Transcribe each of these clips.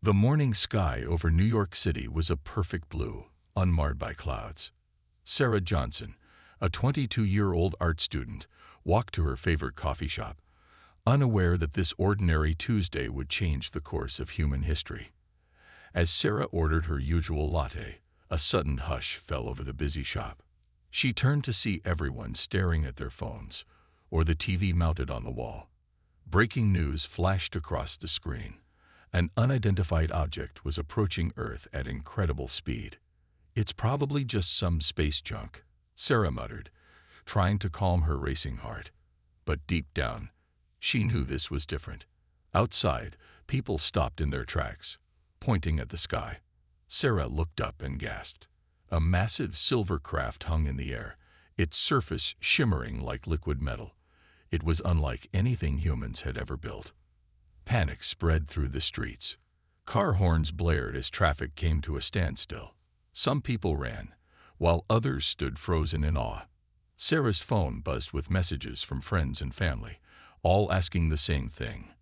The morning sky over New York City was a perfect blue, unmarred by clouds. Sarah Johnson, a 22-year-old art student, walked to her favorite coffee shop, unaware that this ordinary Tuesday would change the course of human history. As Sarah ordered her usual latte, a sudden hush fell over the busy shop. She turned to see everyone staring at their phones or the TV mounted on the wall. Breaking news flashed across the screen. An unidentified object was approaching Earth at incredible speed. "It's probably just some space junk," Sarah muttered, trying to calm her racing heart. But deep down, she knew this was different. Outside, people stopped in their tracks, pointing at the sky. Sarah looked up and gasped. A massive silver craft hung in the air, its surface shimmering like liquid metal. It was unlike anything humans had ever built. Panic spread through the streets. Car horns blared as traffic came to a standstill. Some people ran, while others stood frozen in awe. Sarah's phone buzzed with messages from friends and family, all asking the same thing.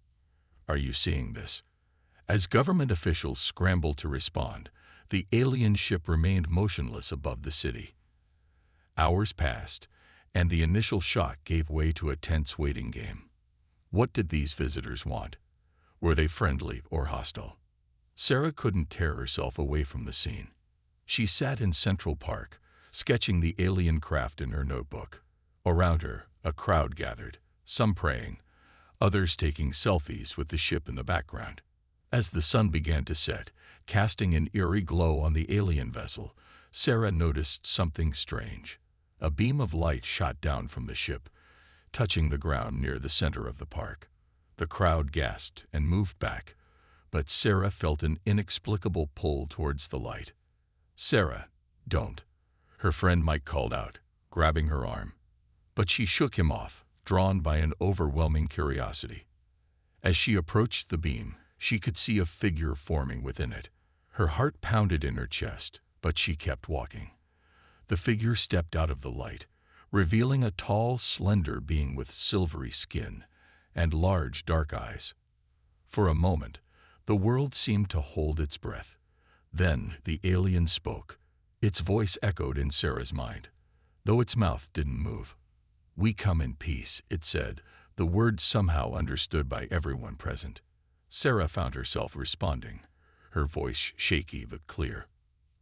"Are you seeing this?" As government officials scrambled to respond, the alien ship remained motionless above the city. Hours passed, and the initial shock gave way to a tense waiting game. What did these visitors want? Were they friendly or hostile? Sarah couldn't tear herself away from the scene. She sat in Central Park, sketching the alien craft in her notebook. Around her, a crowd gathered, some praying, others taking selfies with the ship in the background. As the sun began to set, casting an eerie glow on the alien vessel, Sarah noticed something strange. A beam of light shot down from the ship, touching the ground near the center of the park. The crowd gasped and moved back, but Sarah felt an inexplicable pull towards the light. "Sarah, don't," her friend Mike called out, grabbing her arm. But she shook him off, drawn by an overwhelming curiosity. As she approached the beam, she could see a figure forming within it. Her heart pounded in her chest, but she kept walking. The figure stepped out of the light, revealing a tall, slender being with silvery skin and large, dark eyes. For a moment, the world seemed to hold its breath. Then the alien spoke. Its voice echoed in Sarah's mind, though its mouth didn't move. "We come in peace," it said, the words somehow understood by everyone present. Sarah found herself responding, her voice shaky but clear.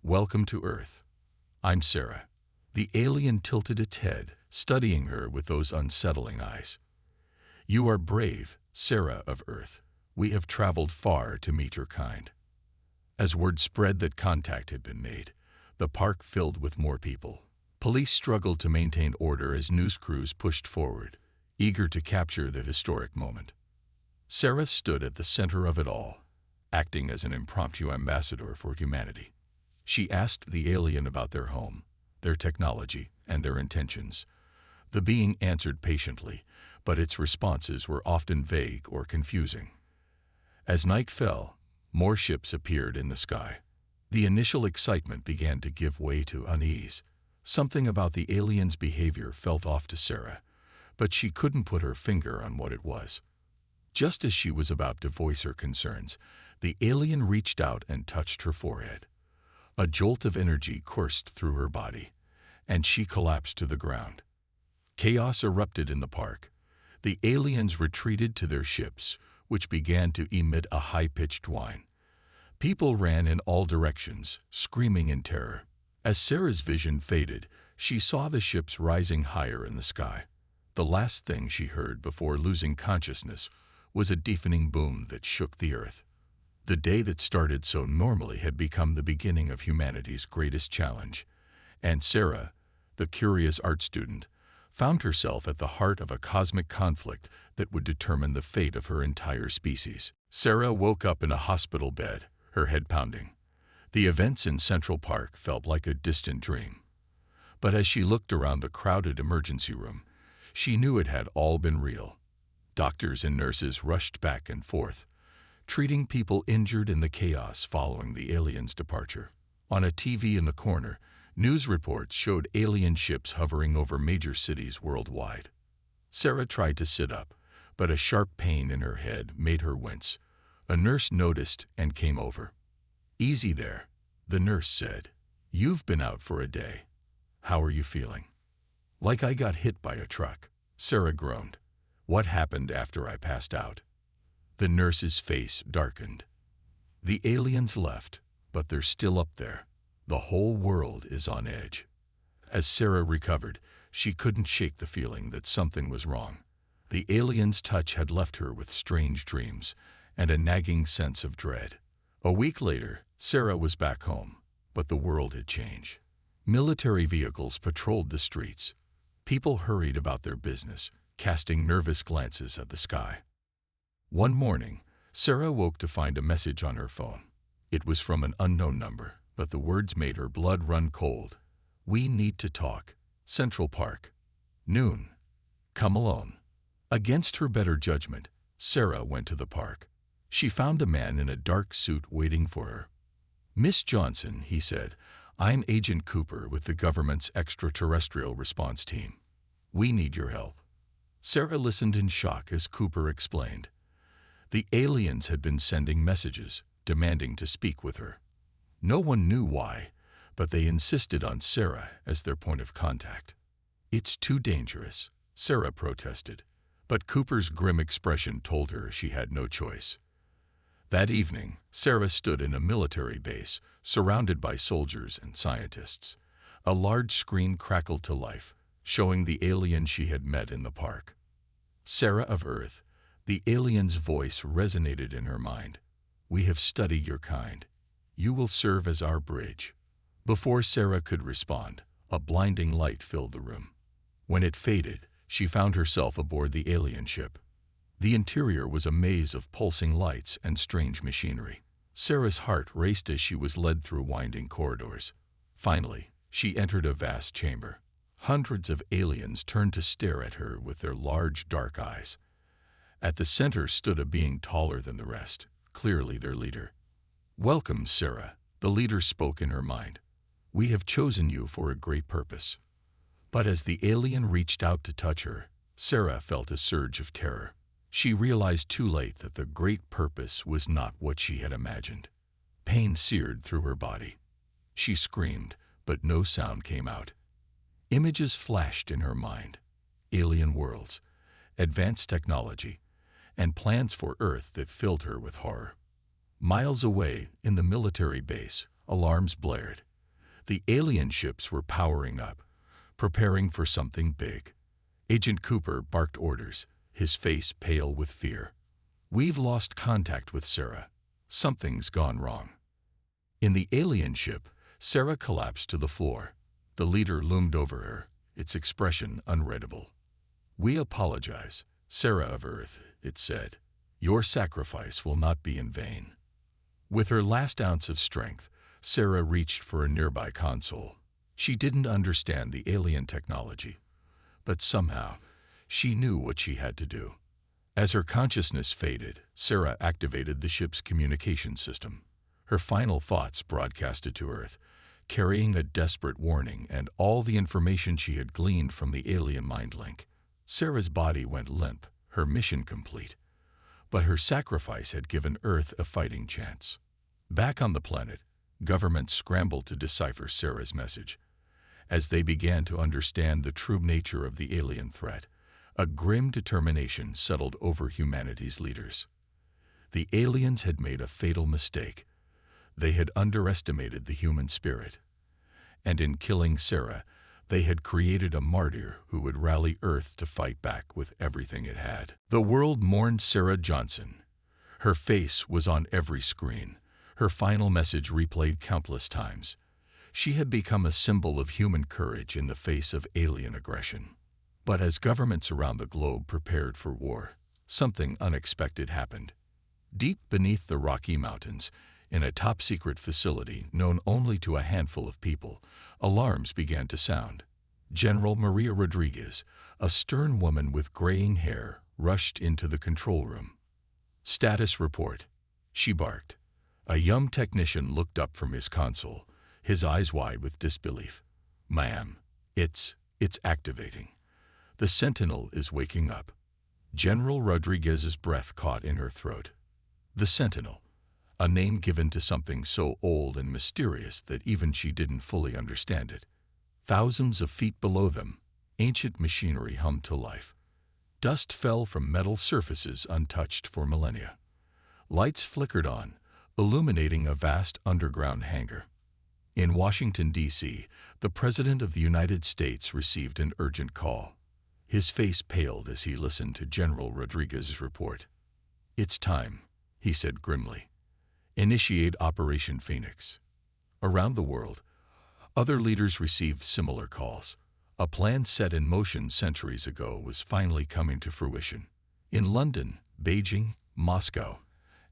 "Welcome to Earth. I'm Sarah." The alien tilted its head, studying her with those unsettling eyes. "You are brave, Sarah of Earth. We have traveled far to meet your kind." As word spread that contact had been made, the park filled with more people. Police struggled to maintain order as news crews pushed forward, eager to capture the historic moment. Sarah stood at the center of it all, acting as an impromptu ambassador for humanity. She asked the alien about their home, their technology, and their intentions. The being answered patiently, but its responses were often vague or confusing. As night fell, more ships appeared in the sky. The initial excitement began to give way to unease. Something about the alien's behavior felt off to Sarah, but she couldn't put her finger on what it was. Just as she was about to voice her concerns, the alien reached out and touched her forehead. A jolt of energy coursed through her body, and she collapsed to the ground. Chaos erupted in the park. The aliens retreated to their ships, which began to emit a high-pitched whine. People ran in all directions, screaming in terror. As Sarah's vision faded, she saw the ships rising higher in the sky. The last thing she heard before losing consciousness was a deafening boom that shook the earth. The day that started so normally had become the beginning of humanity's greatest challenge, and Sarah, the curious art student, found herself at the heart of a cosmic conflict that would determine the fate of her entire species. Sarah woke up in a hospital bed, her head pounding. The events in Central Park felt like a distant dream. But as she looked around the crowded emergency room, she knew it had all been real. Doctors and nurses rushed back and forth, treating people injured in the chaos following the aliens' departure. On a TV in the corner, news reports showed alien ships hovering over major cities worldwide. Sarah tried to sit up, but a sharp pain in her head made her wince. A nurse noticed and came over. "Easy there," the nurse said. "You've been out for a day. How are you feeling?" "Like I got hit by a truck," Sarah groaned. "What happened after I passed out?" The nurse's face darkened. "The aliens left, but they're still up there. The whole world is on edge." As Sarah recovered, she couldn't shake the feeling that something was wrong. The alien's touch had left her with strange dreams and a nagging sense of dread. A week later, Sarah was back home, but the world had changed. Military vehicles patrolled the streets. People hurried about their business, casting nervous glances at the sky. One morning, Sarah woke to find a message on her phone. It was from an unknown number, but the words made her blood run cold. "We need to talk. Central Park. Noon. Come alone." Against her better judgment, Sarah went to the park. She found a man in a dark suit waiting for her. "Miss Johnson," he said, "I'm Agent Cooper with the government's extraterrestrial response team. We need your help." Sarah listened in shock as Cooper explained. The aliens had been sending messages, demanding to speak with her. No one knew why, but they insisted on Sarah as their point of contact. "It's too dangerous," Sarah protested, but Cooper's grim expression told her she had no choice. That evening, Sarah stood in a military base, surrounded by soldiers and scientists. A large screen crackled to life, showing the alien she had met in the park. "Sarah of Earth," the alien's voice resonated in her mind. "We have studied your kind. You will serve as our bridge." Before Sarah could respond, a blinding light filled the room. When it faded, she found herself aboard the alien ship. The interior was a maze of pulsing lights and strange machinery. Sarah's heart raced as she was led through winding corridors. Finally, she entered a vast chamber. Hundreds of aliens turned to stare at her with their large, dark eyes. At the center stood a being taller than the rest, clearly their leader. "Welcome, Sarah," the leader spoke in her mind. "We have chosen you for a great purpose." But as the alien reached out to touch her, Sarah felt a surge of terror. She realized too late that the great purpose was not what she had imagined. Pain seared through her body. She screamed, but no sound came out. Images flashed in her mind. Alien worlds, advanced technology, and plans for Earth that filled her with horror. Miles away, in the military base, alarms blared. The alien ships were powering up, preparing for something big. Agent Cooper barked orders, his face pale with fear. "We've lost contact with Sarah. Something's gone wrong." In the alien ship, Sarah collapsed to the floor. The leader loomed over her, its expression unreadable. "We apologize, Sarah of Earth," it said. "Your sacrifice will not be in vain." With her last ounce of strength, Sarah reached for a nearby console. She didn't understand the alien technology, but somehow she knew what she had to do. As her consciousness faded, Sarah activated the ship's communication system. Her final thoughts broadcasted to Earth, carrying a desperate warning and all the information she had gleaned from the alien mind link. Sarah's body went limp, her mission complete. But her sacrifice had given Earth a fighting chance. Back on the planet, governments scrambled to decipher Sarah's message. As they began to understand the true nature of the alien threat, a grim determination settled over humanity's leaders. The aliens had made a fatal mistake. They had underestimated the human spirit. And in killing Sarah, they had created a martyr who would rally Earth to fight back with everything it had. The world mourned Sarah Johnson. Her face was on every screen, her final message replayed countless times. She had become a symbol of human courage in the face of alien aggression. But as governments around the globe prepared for war, something unexpected happened. Deep beneath the Rocky Mountains, in a top-secret facility known only to a handful of people, alarms began to sound. General Maria Rodriguez, a stern woman with graying hair, rushed into the control room. "Status report," she barked. A young technician looked up from his console, his eyes wide with disbelief. "Ma'am, it's activating. The Sentinel is waking up." General Rodriguez's breath caught in her throat. The Sentinel, a name given to something so old and mysterious that even she didn't fully understand it. Thousands of feet below them, ancient machinery hummed to life. Dust fell from metal surfaces untouched for millennia. Lights flickered on, illuminating a vast underground hangar. In Washington, D.C., the President of the United States received an urgent call. His face paled as he listened to General Rodriguez's report. "It's time," he said grimly. "Initiate Operation Phoenix." Around the world, other leaders received similar calls. A plan set in motion centuries ago was finally coming to fruition. In London, Beijing, Moscow,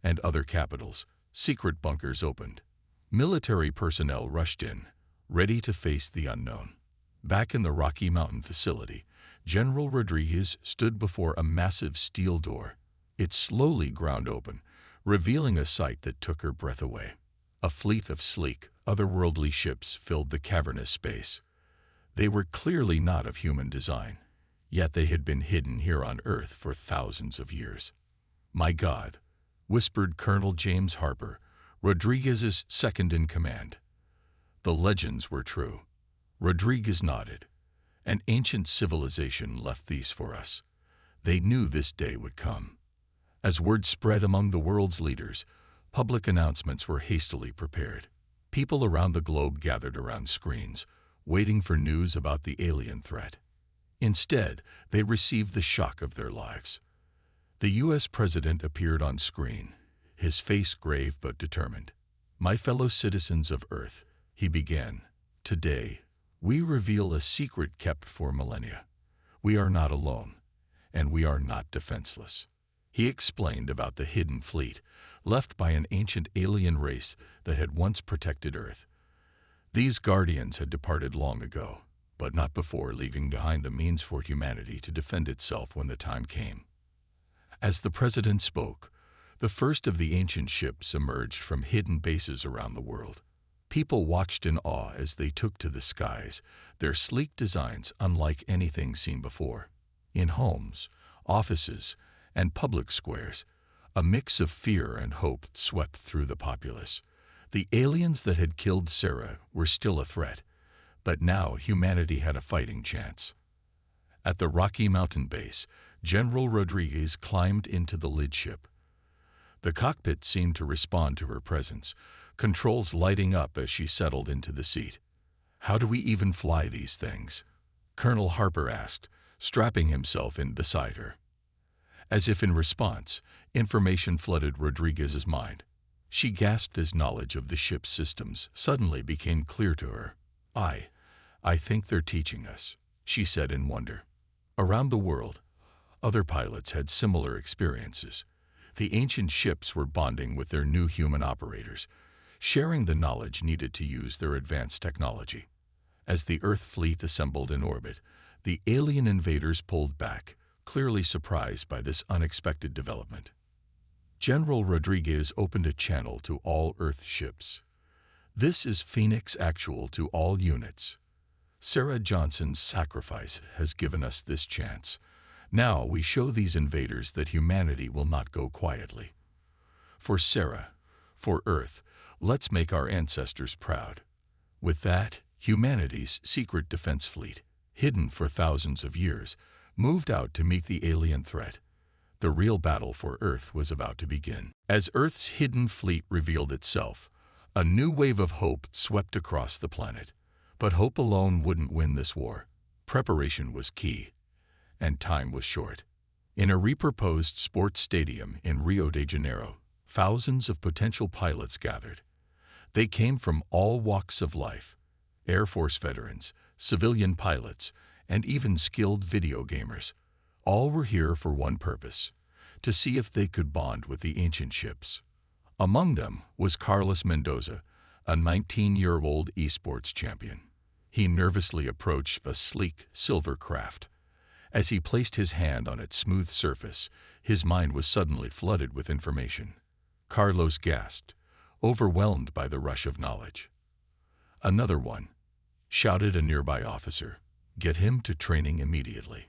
and other capitals, secret bunkers opened. Military personnel rushed in, ready to face the unknown. Back in the Rocky Mountain facility, General Rodriguez stood before a massive steel door. It slowly ground open, revealing a sight that took her breath away. A fleet of sleek, otherworldly ships filled the cavernous space. They were clearly not of human design, yet they had been hidden here on Earth for thousands of years. "My God," whispered Colonel James Harper, Rodriguez's second-in-command. The legends were true. Rodriguez nodded. An ancient civilization left these for us. They knew this day would come. As word spread among the world's leaders, public announcements were hastily prepared. People around the globe gathered around screens, waiting for news about the alien threat. Instead, they received the shock of their lives. The U.S. President appeared on screen, his face grave but determined. "My fellow citizens of Earth," he began, "today, we reveal a secret kept for millennia. We are not alone, and we are not defenseless." He explained about the hidden fleet, left by an ancient alien race that had once protected Earth. These guardians had departed long ago, but not before leaving behind the means for humanity to defend itself when the time came. As the President spoke, the first of the ancient ships emerged from hidden bases around the world. People watched in awe as they took to the skies, their sleek designs unlike anything seen before. In homes, offices, and public squares, a mix of fear and hope swept through the populace. The aliens that had killed Sarah were still a threat, but now humanity had a fighting chance. At the Rocky Mountain base, General Rodriguez climbed into the lid ship. The cockpit seemed to respond to her presence, controls lighting up as she settled into the seat. "How do we even fly these things?" Colonel Harper asked, strapping himself in beside her. As if in response, information flooded Rodriguez's mind. She gasped as knowledge of the ship's systems suddenly became clear to her. I think they're teaching us," she said in wonder. Around the world, other pilots had similar experiences. The ancient ships were bonding with their new human operators, sharing the knowledge needed to use their advanced technology. As the Earth fleet assembled in orbit, the alien invaders pulled back, clearly surprised by this unexpected development. General Rodriguez opened a channel to all Earth ships. "This is Phoenix Actual to all units. Sarah Johnson's sacrifice has given us this chance. Now we show these invaders that humanity will not go quietly. For Sarah, for Earth, let's make our ancestors proud." With that, humanity's secret defense fleet, hidden for thousands of years, moved out to meet the alien threat. The real battle for Earth was about to begin. As Earth's hidden fleet revealed itself, a new wave of hope swept across the planet. But hope alone wouldn't win this war. Preparation was key, and time was short. In a repurposed sports stadium in Rio de Janeiro, thousands of potential pilots gathered. They came from all walks of life: Air Force veterans, civilian pilots, and even skilled video gamers. All were here for one purpose: to see if they could bond with the ancient ships. Among them was Carlos Mendoza, a 19-year-old esports champion. He nervously approached a sleek silver craft. As he placed his hand on its smooth surface, his mind was suddenly flooded with information. Carlos gasped, overwhelmed by the rush of knowledge. "Another one," shouted a nearby officer. "Get him to training immediately."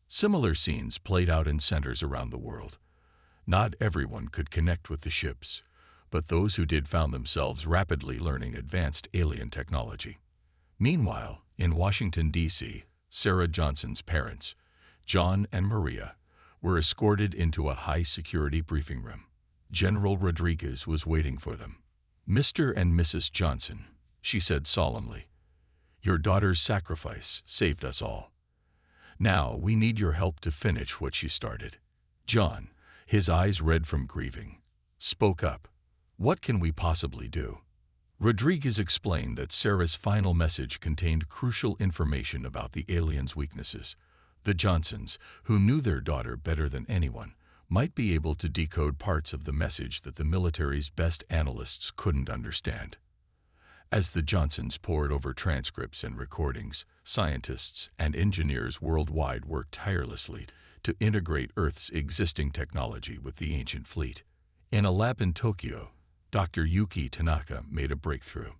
Similar scenes played out in centers around the world. Not everyone could connect with the ships, but those who did found themselves rapidly learning advanced alien technology. Meanwhile, in Washington, D.C., Sarah Johnson's parents, John and Maria, were escorted into a high-security briefing room. General Rodriguez was waiting for them. "Mr. and Mrs. Johnson," she said solemnly, "your daughter's sacrifice saved us all. Now we need your help to finish what she started." John, his eyes red from grieving, spoke up. "What can we possibly do?" Rodriguez explained that Sarah's final message contained crucial information about the aliens' weaknesses. The Johnsons, who knew their daughter better than anyone, might be able to decode parts of the message that the military's best analysts couldn't understand. As the Johnsons pored over transcripts and recordings, scientists and engineers worldwide worked tirelessly to integrate Earth's existing technology with the ancient fleet. In a lab in Tokyo, Dr. Yuki Tanaka made a breakthrough.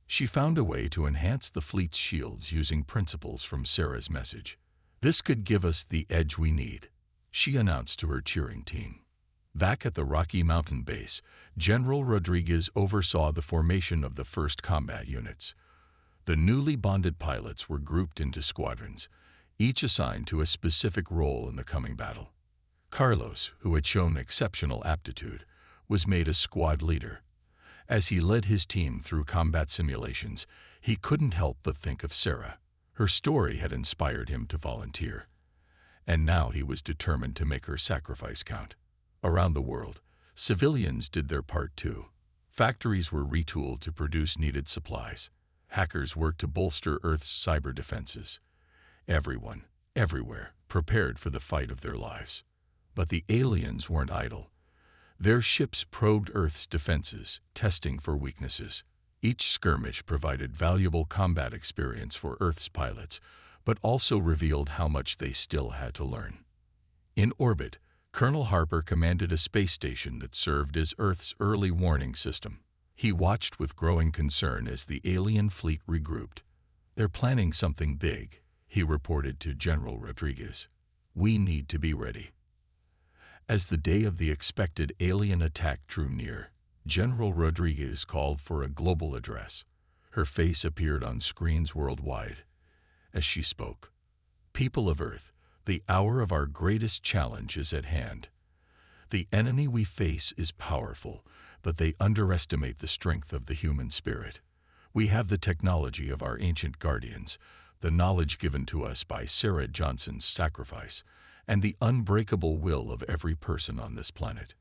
She found a way to enhance the fleet's shields using principles from Sarah's message. "This could give us the edge we need," she announced to her cheering team. Back at the Rocky Mountain base, General Rodriguez oversaw the formation of the first combat units. The newly bonded pilots were grouped into squadrons, each assigned to a specific role in the coming battle. Carlos, who had shown exceptional aptitude, was made a squad leader. As he led his team through combat simulations, he couldn't help but think of Sarah. Her story had inspired him to volunteer, and now he was determined to make her sacrifice count. Around the world, civilians did their part too. Factories were retooled to produce needed supplies. Hackers worked to bolster Earth's cyber defenses. Everyone, everywhere, prepared for the fight of their lives. But the aliens weren't idle. Their ships probed Earth's defenses, testing for weaknesses. Each skirmish provided valuable combat experience for Earth's pilots, but also revealed how much they still had to learn. In orbit, Colonel Harper commanded a space station that served as Earth's early warning system. He watched with growing concern as the alien fleet regrouped. "They're planning something big," he reported to General Rodriguez. "We need to be ready." As the day of the expected alien attack drew near, General Rodriguez called for a global address. Her face appeared on screens worldwide. As she spoke, "People of Earth, the hour of our greatest challenge is at hand. The enemy we face is powerful, but they underestimate the strength of the human spirit. We have the technology of our ancient guardians, the knowledge given to us by Sarah Johnson's sacrifice, and the unbreakable will of every person on this planet."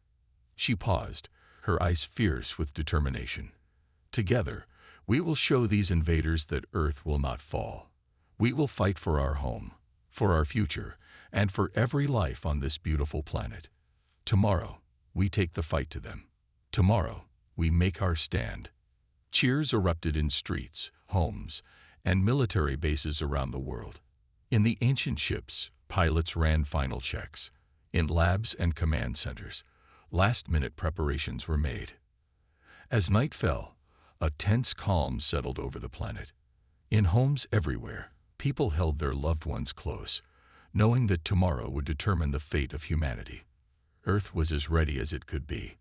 She paused, her eyes fierce with determination. "Together, we will show these invaders that Earth will not fall. We will fight for our home, for our future, and for every life on this beautiful planet. Tomorrow, we take the fight to them. Tomorrow, we make our stand." Cheers erupted in streets, homes, and military bases around the world. In the ancient ships, pilots ran final checks. In labs and command centers, last-minute preparations were made. As night fell, a tense calm settled over the planet. In homes everywhere, people held their loved ones close, knowing that tomorrow would determine the fate of humanity. Earth was as ready as it could be.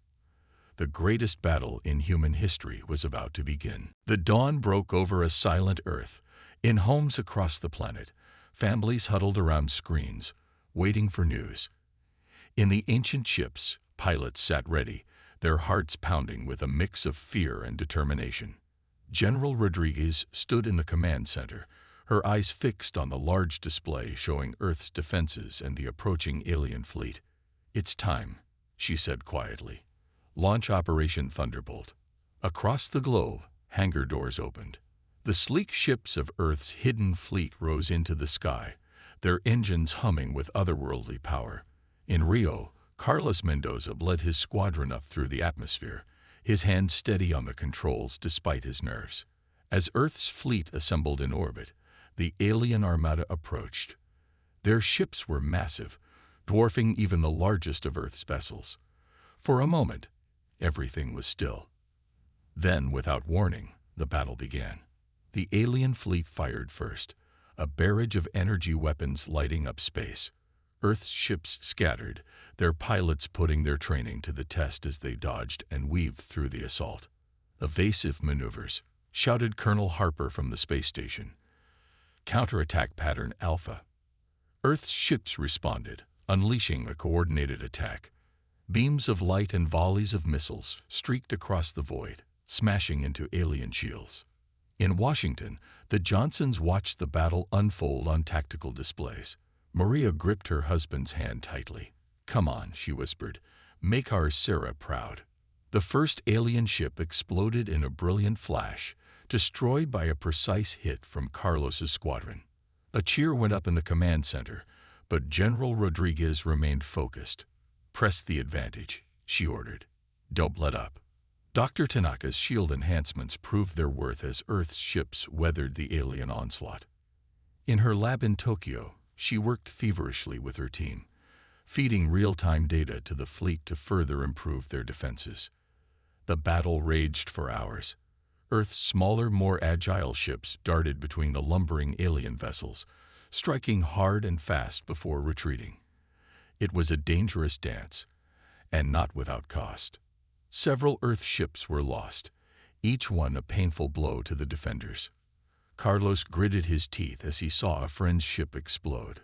The greatest battle in human history was about to begin. The dawn broke over a silent Earth. In homes across the planet, families huddled around screens, waiting for news. In the ancient ships, pilots sat ready, their hearts pounding with a mix of fear and determination. General Rodriguez stood in the command center, her eyes fixed on the large display showing Earth's defenses and the approaching alien fleet. "It's time," she said quietly. "Launch Operation Thunderbolt." Across the globe, hangar doors opened. The sleek ships of Earth's hidden fleet rose into the sky, their engines humming with otherworldly power. In Rio, Carlos Mendoza led his squadron up through the atmosphere, his hand steady on the controls despite his nerves. As Earth's fleet assembled in orbit, the alien armada approached. Their ships were massive, dwarfing even the largest of Earth's vessels. For a moment, everything was still. Then, without warning, the battle began. The alien fleet fired first, a barrage of energy weapons lighting up space. Earth's ships scattered, their pilots putting their training to the test as they dodged and weaved through the assault. "Evasive maneuvers," shouted Colonel Harper from the space station. "Counterattack pattern Alpha." Earth's ships responded, unleashing a coordinated attack. Beams of light and volleys of missiles streaked across the void, smashing into alien shields. In Washington, the Johnsons watched the battle unfold on tactical displays. Maria gripped her husband's hand tightly. "Come on," she whispered. "Make our Sarah proud." The first alien ship exploded in a brilliant flash, destroyed by a precise hit from Carlos's squadron. A cheer went up in the command center, but General Rodriguez remained focused. "Press the advantage," she ordered. "Don't let up." Dr. Tanaka's shield enhancements proved their worth as Earth's ships weathered the alien onslaught. In her lab in Tokyo, she worked feverishly with her team, feeding real-time data to the fleet to further improve their defenses. The battle raged for hours. Earth's smaller, more agile ships darted between the lumbering alien vessels, striking hard and fast before retreating. It was a dangerous dance, and not without cost. Several Earth ships were lost, each one a painful blow to the defenders. Carlos gritted his teeth as he saw a friend's ship explode.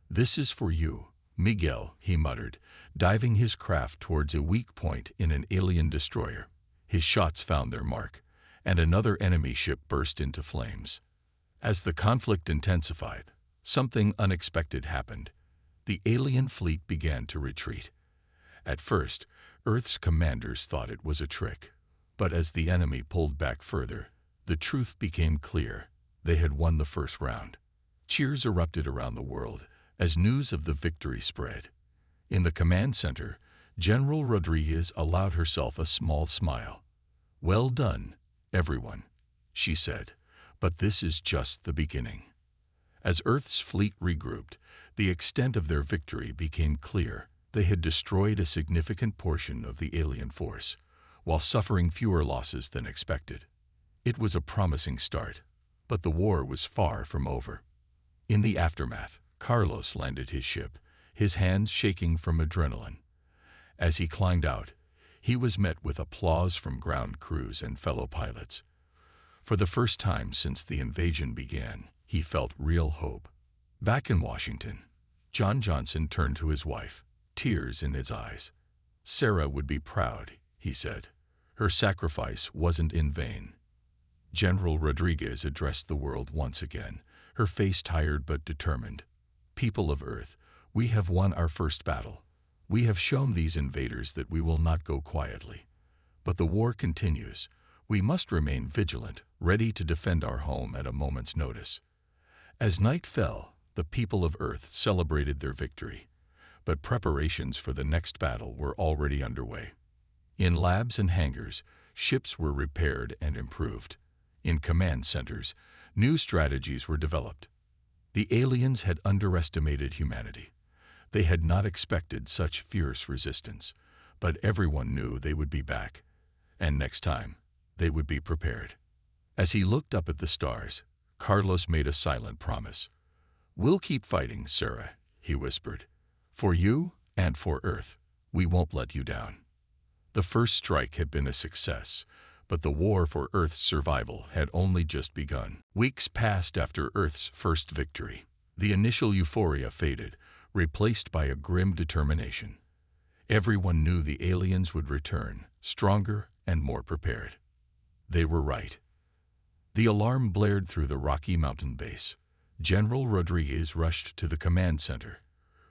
"This is for you, Miguel," he muttered, diving his craft towards a weak point in an alien destroyer. His shots found their mark, and another enemy ship burst into flames. As the conflict intensified, something unexpected happened. The alien fleet began to retreat. At first, Earth's commanders thought it was a trick, but as the enemy pulled back further, the truth became clear. They had won the first round. Cheers erupted around the world as news of the victory spread. In the command center, General Rodriguez allowed herself a small smile. "Well done, everyone," she said, "but this is just the beginning." As Earth's fleet regrouped, the extent of their victory became clear. They had destroyed a significant portion of the alien force, while suffering fewer losses than expected. It was a promising start, but the war was far from over. In the aftermath, Carlos landed his ship, his hands shaking from adrenaline. As he climbed out, he was met with applause from ground crews and fellow pilots. For the first time since the invasion began, he felt real hope. Back in Washington, John Johnson turned to his wife, tears in his eyes. "Sarah would be proud," he said. "Her sacrifice wasn't in vain." General Rodriguez addressed the world once again, her face tired but determined. "People of Earth, we have won our first battle. We have shown these invaders that we will not go quietly. But the war continues. We must remain vigilant, ready to defend our home at a moment's notice." As night fell, the people of Earth celebrated their victory, but preparations for the next battle were already underway. In labs and hangars, ships were repaired and improved. In command centers, new strategies were developed. The aliens had underestimated humanity. They had not expected such fierce resistance, but everyone knew they would be back, and next time, they would be prepared. As he looked up at the stars, Carlos made a silent promise. "We'll keep fighting, Sarah," he whispered. "For you and for Earth, we won't let you down." The first strike had been a success, but the war for Earth's survival had only just begun. Weeks passed after Earth's first victory. The initial euphoria faded, replaced by a grim determination. Everyone knew the aliens would return, stronger and more prepared. They were right. The alarm blared through the Rocky Mountain base. General Rodriguez rushed to the command center,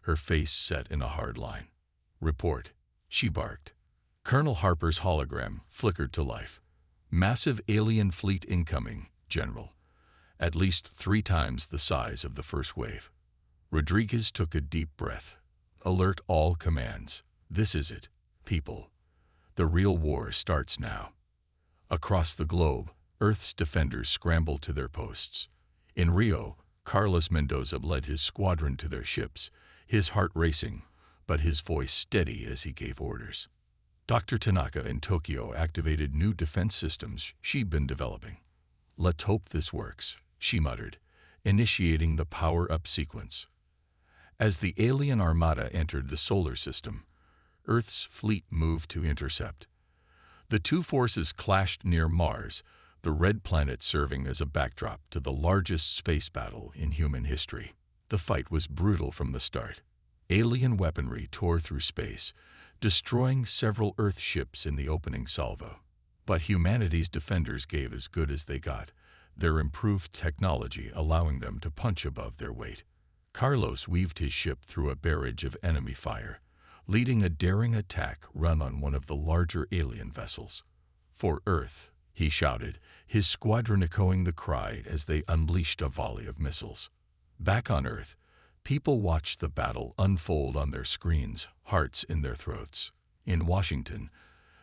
her face set in a hard line. "Report," she barked. Colonel Harper's hologram flickered to life. "Massive alien fleet incoming, General. At least 3 times the size of the first wave." Rodriguez took a deep breath. "Alert all commands. This is it, people. The real war starts now." Across the globe, Earth's defenders scrambled to their posts. In Rio, Carlos Mendoza led his squadron to their ships, his heart racing, but his voice steady as he gave orders. Dr. Tanaka in Tokyo activated new defense systems she'd been developing. "Let's hope this works," she muttered, initiating the power-up sequence. As the alien armada entered the solar system, Earth's fleet moved to intercept. The two forces clashed near Mars, the red planet serving as a backdrop to the largest space battle in human history. The fight was brutal from the start. Alien weaponry tore through space, destroying several Earth ships in the opening salvo. But humanity's defenders gave as good as they got, their improved technology allowing them to punch above their weight. Carlos weaved his ship through a barrage of enemy fire, leading a daring attack run on one of the larger alien vessels. "For Earth," he shouted, his squadron echoing the cry as they unleashed a volley of missiles. Back on Earth, people watched the battle unfold on their screens, hearts in their throats. In Washington,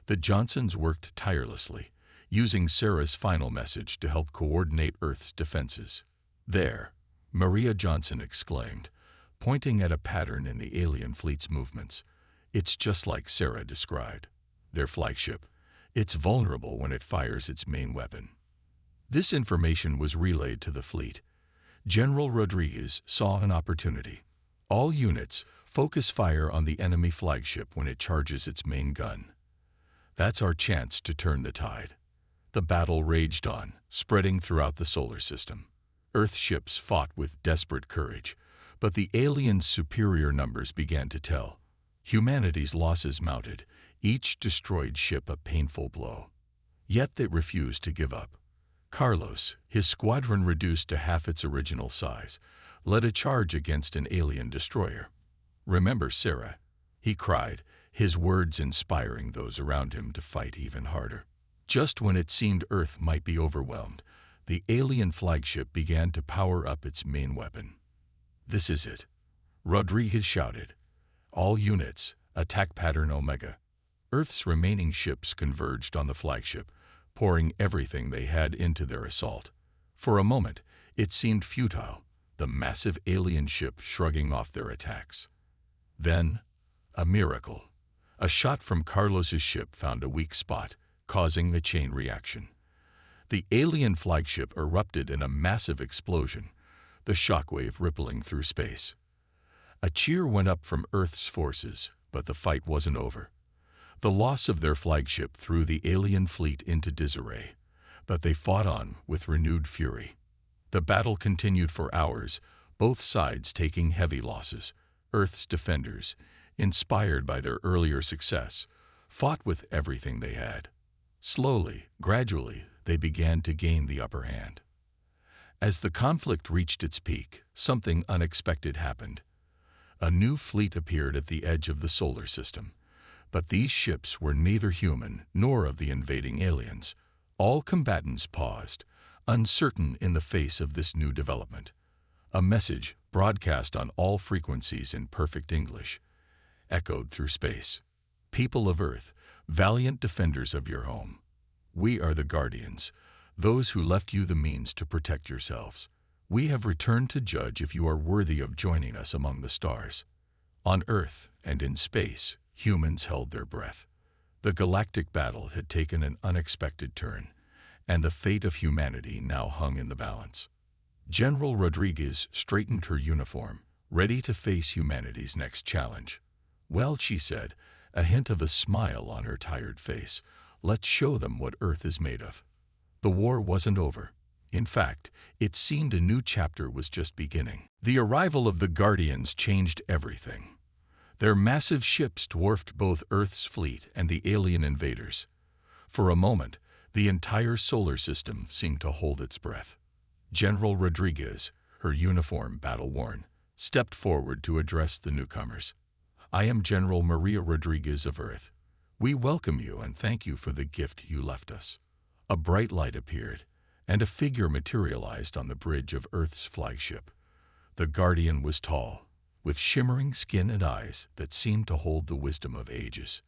the Johnsons worked tirelessly, using Sarah's final message to help coordinate Earth's defenses. "There," Maria Johnson exclaimed, pointing at a pattern in the alien fleet's movements. "It's just like Sarah described. Their flagship. It's vulnerable when it fires its main weapon." This information was relayed to the fleet. General Rodriguez saw an opportunity. "All units, focus fire on the enemy flagship when it charges its main gun. That's our chance to turn the tide." The battle raged on, spreading throughout the solar system. Earth ships fought with desperate courage, but the aliens' superior numbers began to tell. Humanity's losses mounted, each destroyed ship a painful blow. Yet they refused to give up. Carlos, his squadron reduced to half its original size, led a charge against an alien destroyer. "Remember Sarah," he cried, his words inspiring those around him to fight even harder. Just when it seemed Earth might be overwhelmed, the alien flagship began to power up its main weapon. "This is it," Rodriguez shouted. "All units, attack pattern Omega." Earth's remaining ships converged on the flagship, pouring everything they had into their assault. For a moment, it seemed futile, the massive alien ship shrugging off their attacks. Then, a miracle. A shot from Carlos's ship found a weak spot, causing a chain reaction. The alien flagship erupted in a massive explosion, the shockwave rippling through space. A cheer went up from Earth's forces, but the fight wasn't over. The loss of their flagship threw the alien fleet into disarray, but they fought on with renewed fury. The battle continued for hours, both sides taking heavy losses. Earth's defenders, inspired by their earlier success, fought with everything they had. Slowly, gradually, they began to gain the upper hand. As the conflict reached its peak, something unexpected happened. A new fleet appeared at the edge of the solar system, but these ships were neither human nor of the invading aliens. All combatants paused, uncertain in the face of this new development. A message, broadcast on all frequencies in perfect English, echoed through space. "People of Earth, valiant defenders of your home. We are the Guardians, those who left you the means to protect yourselves. We have returned to judge if you are worthy of joining us among the stars." On Earth and in space, humans held their breath. The galactic battle had taken an unexpected turn, and the fate of humanity now hung in the balance. General Rodriguez straightened her uniform, ready to face humanity's next challenge. "Well," she said, a hint of a smile on her tired face, "let's show them what Earth is made of." The war wasn't over. In fact, it seemed a new chapter was just beginning. The arrival of the Guardians changed everything. Their massive ships dwarfed both Earth's fleet and the alien invaders. For a moment, the entire solar system seemed to hold its breath. General Rodriguez, her uniform battle-worn, stepped forward to address the newcomers. "I am General Maria Rodriguez of Earth. We welcome you and thank you for the gift you left us." A bright light appeared, and a figure materialized on the bridge of Earth's flagship. The Guardian was tall, with shimmering skin and eyes that seemed to hold the wisdom of ages.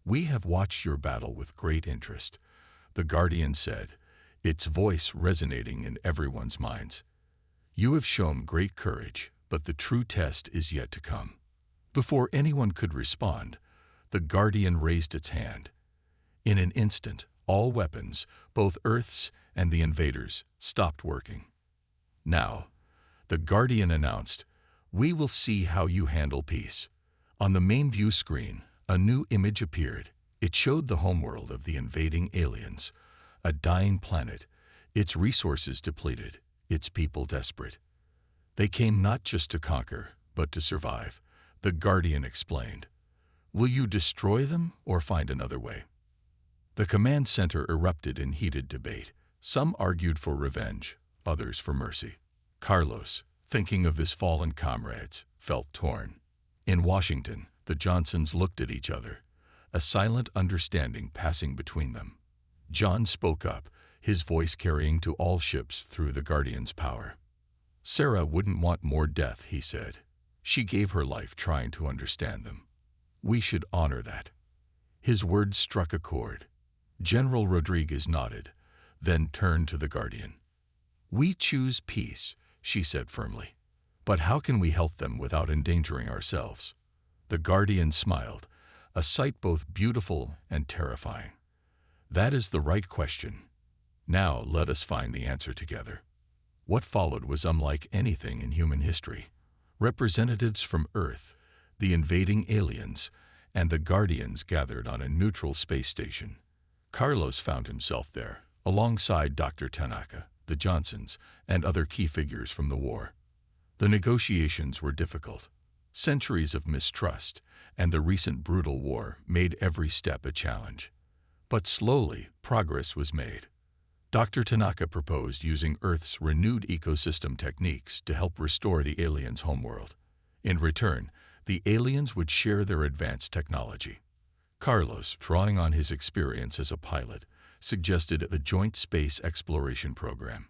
"We have watched your battle with great interest," the Guardian said, its voice resonating in everyone's minds. "You have shown great courage, but the true test is yet to come." Before anyone could respond, the Guardian raised its hand. In an instant, all weapons, both Earth's and the invaders', stopped working. "Now," the Guardian announced, We will see how you handle peace. On the main view screen, a new image appeared. It showed the homeworld of the invading aliens, a dying planet, its resources depleted, its people desperate. They came not just to conquer, but to survive, the Guardian explained. Will you destroy them or find another way? The command center erupted in heated debate. Some argued for revenge, others for mercy. Carlos, thinking of his fallen comrades, felt torn. In Washington, the Johnsons looked at each other, a silent understanding passing between them. John spoke up, his voice carrying to all ships through the Guardian's power. Sarah wouldn't want more death, he said. She gave her life trying to understand them. We should honor that. His words struck a chord. General Rodriguez nodded, then turned to the Guardian. We choose peace, she said firmly. But how can we help them without endangering ourselves? The Guardian smiled, a sight both beautiful and terrifying. That is the right question. Now let us find the answer together. What followed was unlike anything in human history. Representatives from Earth, the invading aliens, and the Guardians gathered on a neutral space station. Carlos found himself there, alongside Dr. Tanaka, the Johnsons, and other key figures from the war. The negotiations were difficult. Centuries of mistrust and the recent brutal war made every step a challenge. But slowly, progress was made. Dr. Tanaka proposed using Earth's renewed ecosystem techniques to help restore the aliens' homeworld. In return, the aliens would share their advanced technology. Carlos, drawing on his experience as a pilot, suggested a joint space exploration program.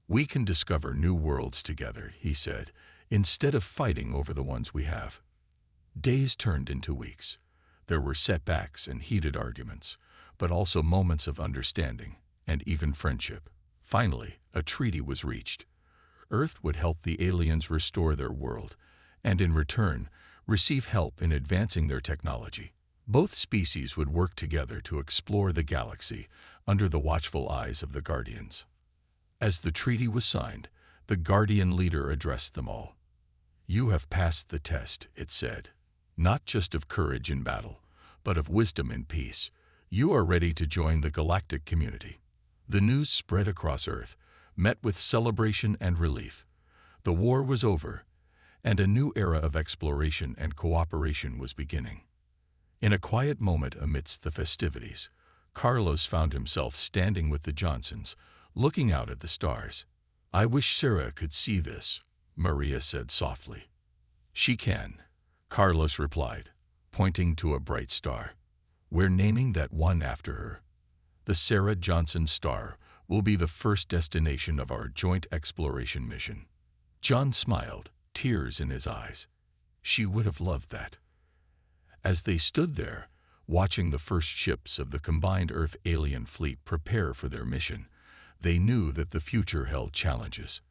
We can discover new worlds together, he said, instead of fighting over the ones we have. Days turned into weeks. There were setbacks and heated arguments, but also moments of understanding and even friendship. Finally, a treaty was reached. Earth would help the aliens restore their world, and in return, receive help in advancing their technology. Both species would work together to explore the galaxy under the watchful eyes of the Guardians. As the treaty was signed, the Guardian leader addressed them all. You have passed the test, it said, not just of courage in battle, but of wisdom in peace. You are ready to join the galactic community. The news spread across Earth, met with celebration and relief. The war was over, and a new era of exploration and cooperation was beginning. In a quiet moment amidst the festivities, Carlos found himself standing with the Johnsons, looking out at the stars. I wish Sarah could see this, Maria said softly. She can, Carlos replied, pointing to a bright star. We're naming that one after her. The Sarah Johnson Star will be the first destination of our joint exploration mission. John smiled, tears in his eyes. She would have loved that. As they stood there, watching the first ships of the combined Earth-alien fleet prepare for their mission, they knew that the future held challenges.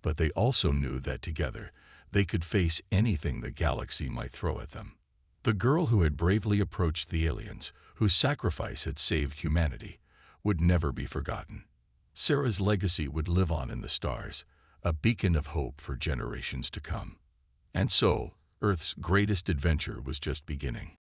But they also knew that together, they could face anything the galaxy might throw at them. The girl who had bravely approached the aliens, whose sacrifice had saved humanity, would never be forgotten. Sarah's legacy would live on in the stars, a beacon of hope for generations to come. And so, Earth's greatest adventure was just beginning.